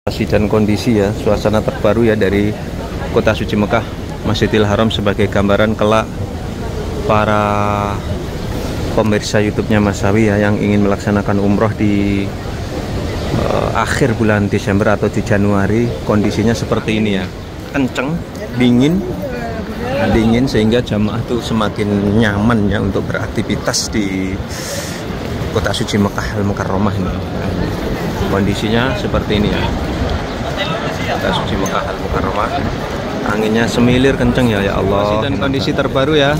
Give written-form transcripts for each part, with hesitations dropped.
Situasi dan kondisi ya, suasana terbaru ya dari kota suci Mekah, Masjidil Haram, sebagai gambaran kelak para pemirsa YouTube-nya Mas Sawi ya yang ingin melaksanakan umroh di akhir bulan Desember atau di Januari. Kondisinya seperti ini ya, kenceng, dingin sehingga jamaah tuh semakin nyaman ya untuk beraktivitas di kota suci Mekah Al-Mukarramah ini. Kondisinya seperti ini ya, kota suci Mekah Al-Mukarramah, anginnya semilir kenceng ya, ya Allah. Dan kondisi terbaru ya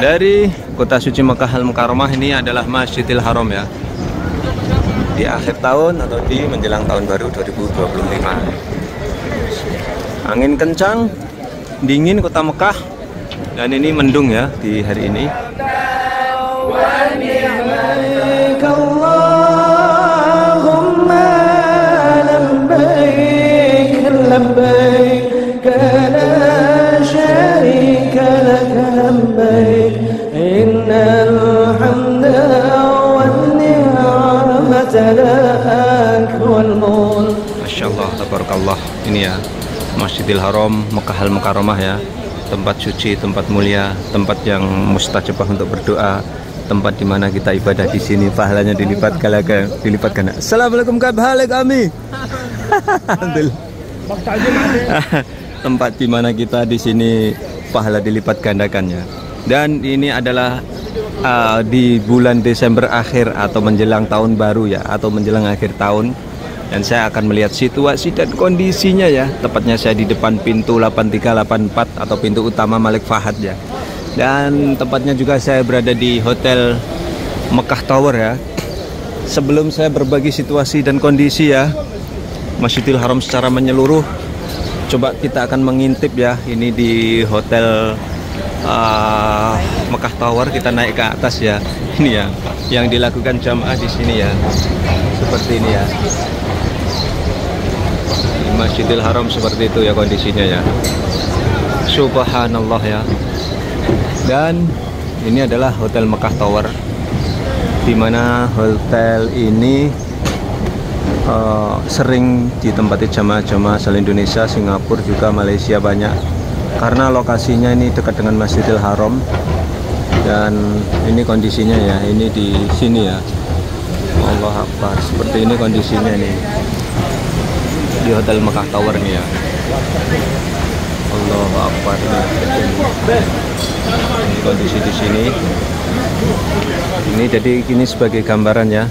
dari kota suci Mekah Al-Mukarramah ini adalah Masjidil Haram ya, di akhir tahun atau di menjelang tahun baru 2025. Angin kencang, dingin kota Mekah, dan ini mendung ya di hari ini. Masya Allah, tabarakallah. Ini ya Masjidil Haram Mekah Al-Mukarramah ya, tempat suci, tempat mulia, tempat yang mustajabah untuk berdoa, tempat di mana kita ibadah di sini pahalanya dilipat ganda. Assalamualaikum kabar kami. Tempat di mana kita di sini pahala dilipat gandakannya. Dan ini adalah di bulan Desember akhir atau menjelang tahun baru ya, atau menjelang akhir tahun. Dan saya akan melihat situasi dan kondisinya ya. Tepatnya saya di depan pintu 8384 atau pintu utama Malik Fahad ya. Dan tepatnya juga saya berada di Hotel Mekah Tower ya. Sebelum saya berbagi situasi dan kondisi ya Masjidil Haram secara menyeluruh, coba kita akan mengintip ya. Ini di Hotel Mekah Tower, kita naik ke atas ya. Ini ya yang dilakukan jamaah di sini ya. Seperti ini ya. Di Masjidil Haram seperti itu ya kondisinya ya. Subhanallah ya. Dan ini adalah Hotel Mekah Tower, di mana hotel ini sering ditempati jamaah-jamaah asal Indonesia, Singapura, juga Malaysia banyak, karena lokasinya ini dekat dengan Masjidil Haram. Dan ini kondisinya ya, ini di sini ya. Allah Akbar, seperti ini kondisinya nih di Hotel Mekah Tower nih ya. Allah Akbar, ini kondisi di sini. Ini jadi ini sebagai gambaran ya,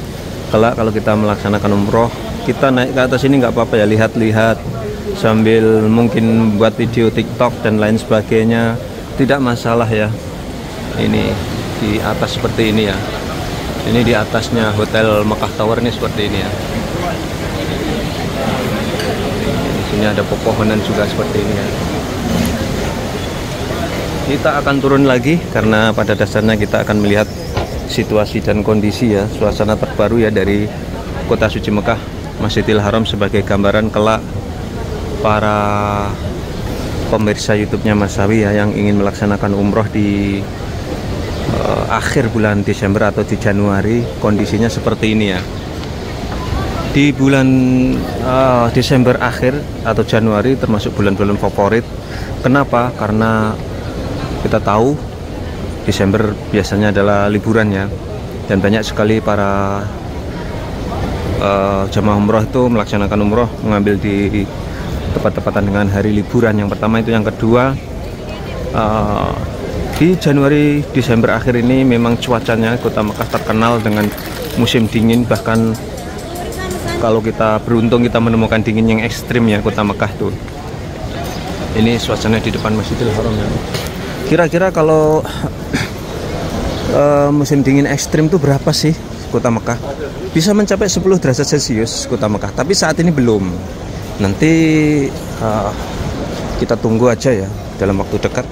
kelak kalau kita melaksanakan umroh, kita naik ke atas ini nggak apa-apa ya, lihat-lihat sambil mungkin buat video TikTok dan lain sebagainya, tidak masalah ya. Ini di atas seperti ini ya. Ini di atasnya Hotel Mekah Tower ini seperti ini ya. Di sini ada pepohonan juga seperti ini ya. Kita akan turun lagi karena pada dasarnya kita akan melihat situasi dan kondisi ya, suasana terbaru ya dari kota suci Mekah, Masjidil Haram, sebagai gambaran kelak para pemirsa YouTube-nya Mas Sawi ya yang ingin melaksanakan umroh di akhir bulan Desember atau di Januari. Kondisinya seperti ini ya. Di bulan Desember akhir atau Januari termasuk bulan-bulan favorit. Kenapa? Karena kita tahu Desember biasanya adalah liburan ya, dan banyak sekali para jamaah umroh itu melaksanakan umroh, mengambil di tepat-tepatan dengan hari liburan. Yang pertama itu. Yang kedua, di Januari Desember akhir ini memang cuacanya kota Mekah terkenal dengan musim dingin. Bahkan kalau kita beruntung kita menemukan dingin yang ekstrim ya kota Mekah tuh. Ini suasana di depan Masjidil Haram ya. Kira-kira kalau musim dingin ekstrim tuh berapa sih kota Mekah? Bisa mencapai 10 derajat Celcius kota Mekah, tapi saat ini belum. Nanti kita tunggu aja ya, dalam waktu dekat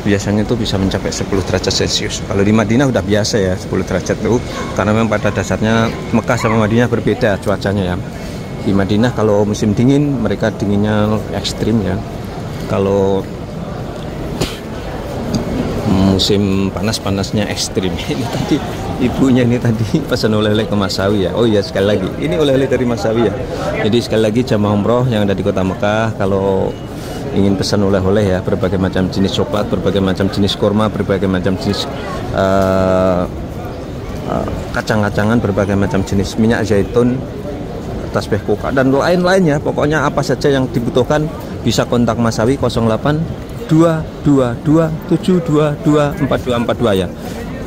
biasanya tuh bisa mencapai 10 derajat Celcius. Kalau di Madinah udah biasa ya 10 derajat tuh, karena memang pada dasarnya Mekah sama Madinah berbeda cuacanya ya. Di Madinah kalau musim dingin mereka dinginnya ekstrim ya. Kalau musim panas-panasnya ekstrim. Ini tadi ibunya ini tadi pesan oleh-oleh ke Mas Sawi ya. Oh iya, sekali lagi ini oleh-oleh dari Mas Sawi ya. Jadi sekali lagi jamaah umroh yang ada di Kota Mekah, kalau ingin pesan oleh-oleh ya, berbagai macam jenis coklat, berbagai macam jenis kurma, berbagai macam jenis kacang-kacangan, berbagai macam jenis minyak zaitun, tasbih koka dan lain-lainnya. Pokoknya apa saja yang dibutuhkan bisa kontak Mas Sawi 082227224242 ya.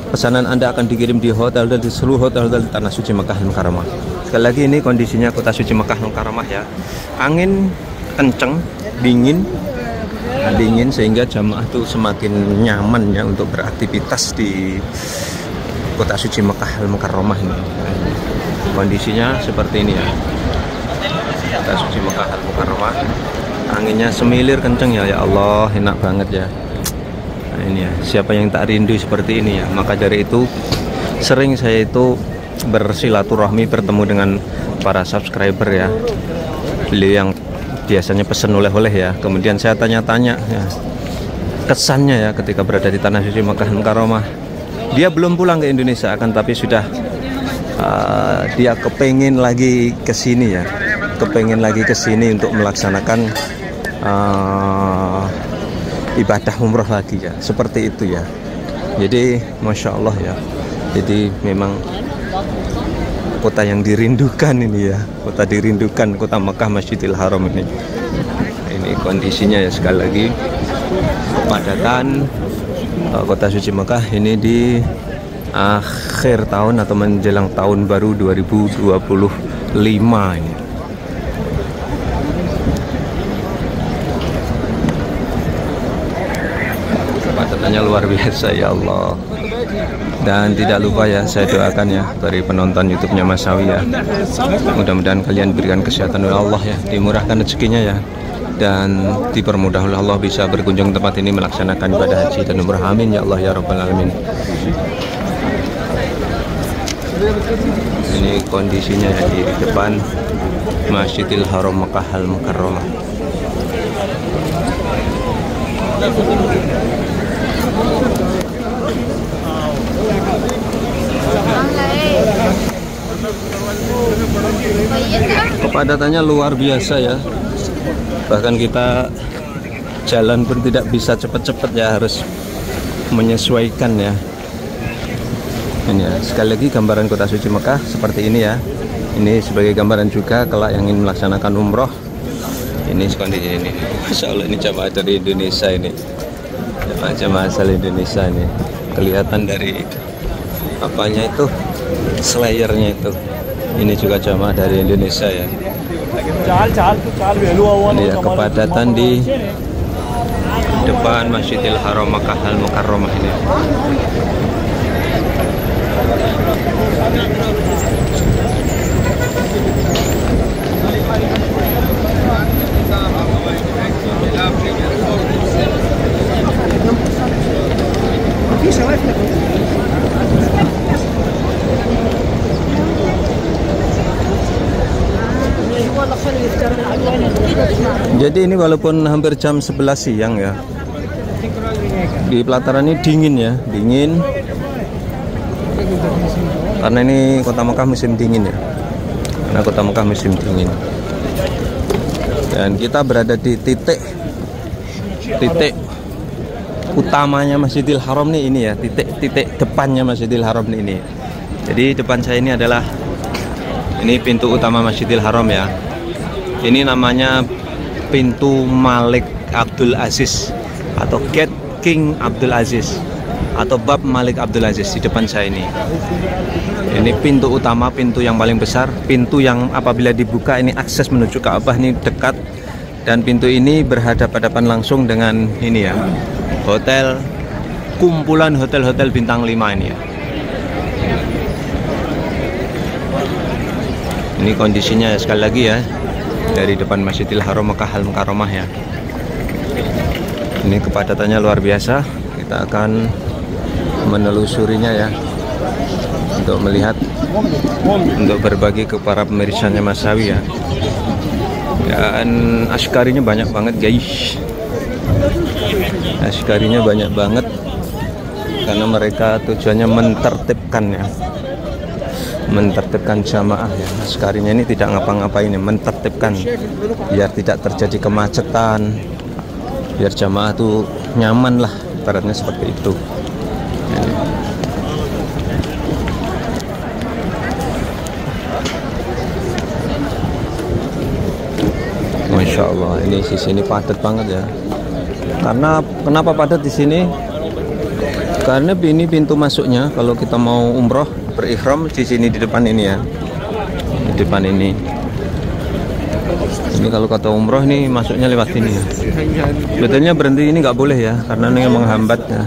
Pesanan Anda akan dikirim di hotel dan di seluruh hotel-hotel di Tanah Suci Mekah Al-Mukarramah. Sekali lagi ini kondisinya Kota Suci Mekah Al-Mukarramah ya. Angin kenceng, dingin sehingga jamaah tuh semakin nyaman ya untuk beraktivitas di Kota Suci Mekah Al-Mukarramah ini. Kondisinya seperti ini ya. Kota Suci Mekah Al-Mukarramah. Anginnya semilir kenceng ya, ya Allah, enak banget ya. Nah ini ya, siapa yang tak rindu seperti ini ya. Maka dari itu sering saya itu bersilaturahmi, bertemu dengan para subscriber ya. Beliau yang biasanya pesan oleh-oleh ya. Kemudian saya tanya-tanya ya, kesannya ya ketika berada di Tanah Suci Mekah Al-Mukarramah. Dia belum pulang ke Indonesia, akan tapi sudah dia kepengen lagi ke sini ya. Kepengen lagi ke sini untuk melaksanakan ibadah umroh lagi ya, seperti itu ya. Jadi Masya Allah ya, jadi memang kota yang dirindukan ini ya, kota dirindukan, Kota Mekah Masjidil Haram ini. Ini kondisinya ya, sekali lagi kepadatan Kota Suci Mekah ini di akhir tahun atau menjelang tahun baru 2025 ini. Kepadatannya luar biasa ya Allah. Dan tidak lupa ya, saya doakan ya dari penonton YouTube-nya Mas Sawi ya, mudah-mudahan kalian diberikan kesehatan oleh Allah ya, dimurahkan rezekinya ya, dan dipermudah oleh Allah bisa berkunjung tempat ini melaksanakan ibadah haji dan umrah. Amin ya Allah ya Rabbal Alamin. Ini kondisinya ya, di depan Masjidil Haram Mekah Al-Mukarramah. Kepadatannya luar biasa ya, bahkan kita jalan pun tidak bisa cepat-cepat ya, harus menyesuaikan ya. Ini ya, sekali lagi gambaran Kota Suci Mekah seperti ini ya. Ini sebagai gambaran juga kelak yang ingin melaksanakan umroh. Ini kondisi ini, Masya Allah, ini jamaah dari Indonesia ini, jamaah asal Indonesia ini, kelihatan dari apanya itu, slayernya itu. Ini juga jamaah dari Indonesia ya. Ini ya, kepadatan di depan Masjidil Haram Mekah Al-Mukarramah ini. Jadi ini walaupun hampir jam 11 siang ya, di pelataran ini dingin ya, dingin. Karena ini Kota Mekah musim dingin ya. Karena Kota Mekah musim dingin. Dan kita berada di titik utamanya Masjidil Haram nih ini ya, titik depannya Masjidil Haram nih ini. Jadi depan saya ini adalah ini pintu utama Masjidil Haram ya. Ini namanya pintu Malik Abdul Aziz atau Gate King Abdul Aziz atau Bab Malik Abdul Aziz di depan saya ini. Ini pintu utama, pintu yang paling besar, pintu yang apabila dibuka ini akses menuju Ka'bah ini dekat, dan pintu ini berhadapan-hadapan langsung dengan ini ya, hotel, kumpulan hotel-hotel bintang 5 ini ya. Ini kondisinya ya, sekali lagi ya, dari depan Masjidil Haram Mekah Al-Mukarramah ya. Ini kepadatannya luar biasa. Kita akan menelusurinya ya, untuk melihat, untuk berbagi ke para pemirsanya Mas Sawi ya. Dan askarinya banyak banget guys, askarinya banyak banget. karena mereka tujuannya mentertibkan jamaah ya. Askarinya ini tidak ngapa-ngapain ya, mentertibkan biar tidak terjadi kemacetan, biar jamaah tuh nyaman lah, ibaratnya seperti itu. Masya Allah, ini sisi ini padat banget ya. Karena kenapa padat di sini? Karena ini pintu masuknya kalau kita mau umroh berihram di sini, di depan ini ya. Di depan ini. Ini kalau kata umroh nih masuknya lewat sini ya. Betulnya berhenti ini nggak boleh ya, karena ini menghambat ya.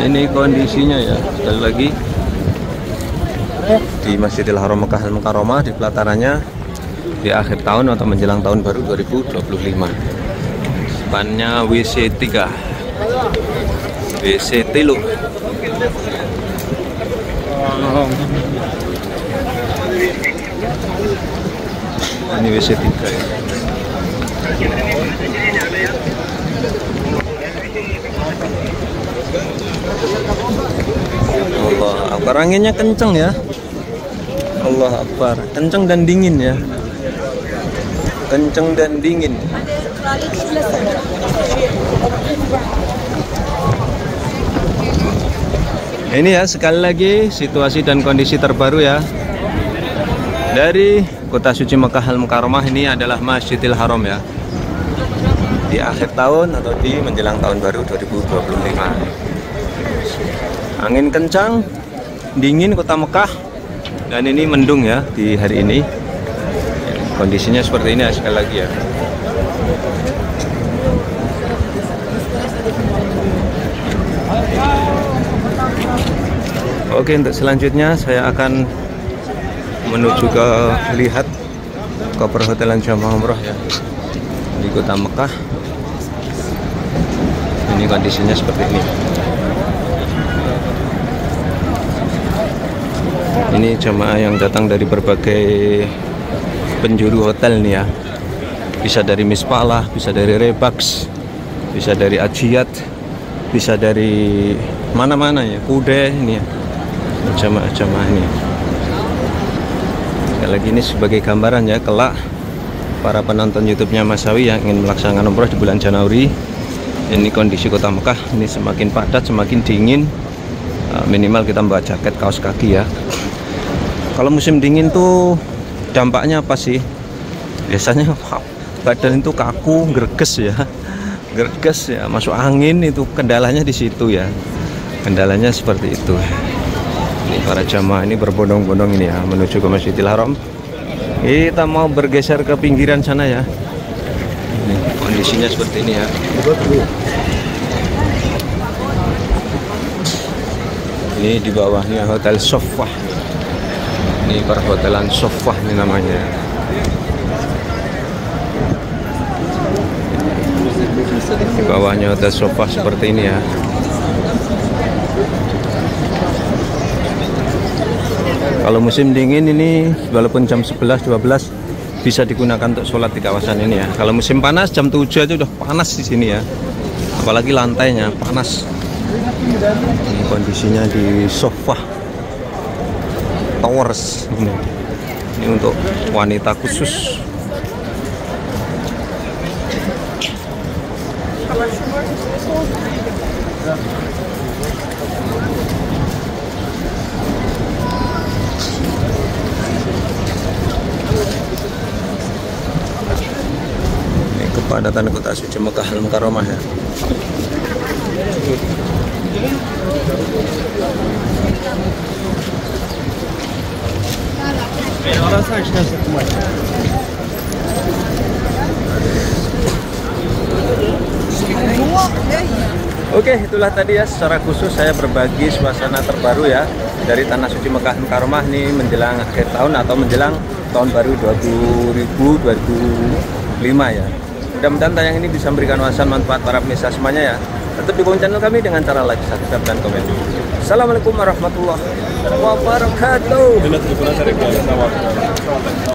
Ini kondisinya ya, sekali lagi di Masjidil Haram Mekah Al-Mukarramah, di pelatarannya di akhir tahun atau menjelang tahun baru 2025. Depannya WC 3, WC Telu. Ini WC 3 ya. Allah Akbar, anginnya kenceng ya. Allah Akbar, kenceng dan dingin ya. Kenceng dan dingin. Ini ya, sekali lagi situasi dan kondisi terbaru ya dari Kota Suci Mekah Al-Mukarramah. Ini adalah Masjidil Haram ya, di akhir tahun atau di menjelang tahun baru 2025. Angin kencang, dingin kota Mekah, dan ini mendung ya di hari ini. Kondisinya seperti ini ya, sekali lagi ya. Oke, untuk selanjutnya saya akan menuju ke lihat ke perhotelan jamaah umroh ya di kota Mekah. Ini kondisinya seperti ini. Ini jamaah yang datang dari berbagai penjuru hotel nih ya. Bisa dari Mispalah, bisa dari Rebax, bisa dari Ajiat, bisa dari mana-mana ya, Kude ini ya. Jamaah-jamaah ini. Sekali lagi ini sebagai gambaran ya, kelak para penonton YouTube-nya Mas Sawi yang ingin melaksanakan umroh di bulan Januari. Ini kondisi kota Mekah ini semakin padat, semakin dingin. Minimal kita bawa jaket, kaos kaki ya. Kalau musim dingin tuh dampaknya apa sih? Biasanya badan itu kaku, greges ya, masuk angin. Itu kendalanya di situ ya. Kendalanya seperti itu. Ini para jamaah ini berbondong-bondong ini ya menuju ke Masjidil Haram. Kita mau bergeser ke pinggiran sana ya. Ini kondisinya seperti ini ya. Ini di bawahnya Hotel Sofah. Ini perhotelan Sofah ini namanya. Di bawahnya Hotel Sofah seperti ini ya. Kalau musim dingin ini walaupun jam 11-12 bisa digunakan untuk sholat di kawasan ini ya. Kalau musim panas jam 7 aja udah panas di sini ya. Apalagi lantainya panas. Ini kondisinya di Sofah Towers ini. Ini untuk wanita khusus. Ini kepadatan Kota Suci Mekah Al-Mukarramah ya. Oke, itulah tadi ya secara khusus saya berbagi suasana terbaru ya dari Tanah Suci Mekah Al-Mukarramah ini menjelang akhir tahun atau menjelang tahun baru 2025 ya. Mudah-mudahan tayang ini bisa memberikan wawasan manfaat para pemirsa semuanya ya. Tetap dukung channel kami dengan cara like, subscribe, dan komen. Assalamualaikum warahmatullahi wabarakatuh.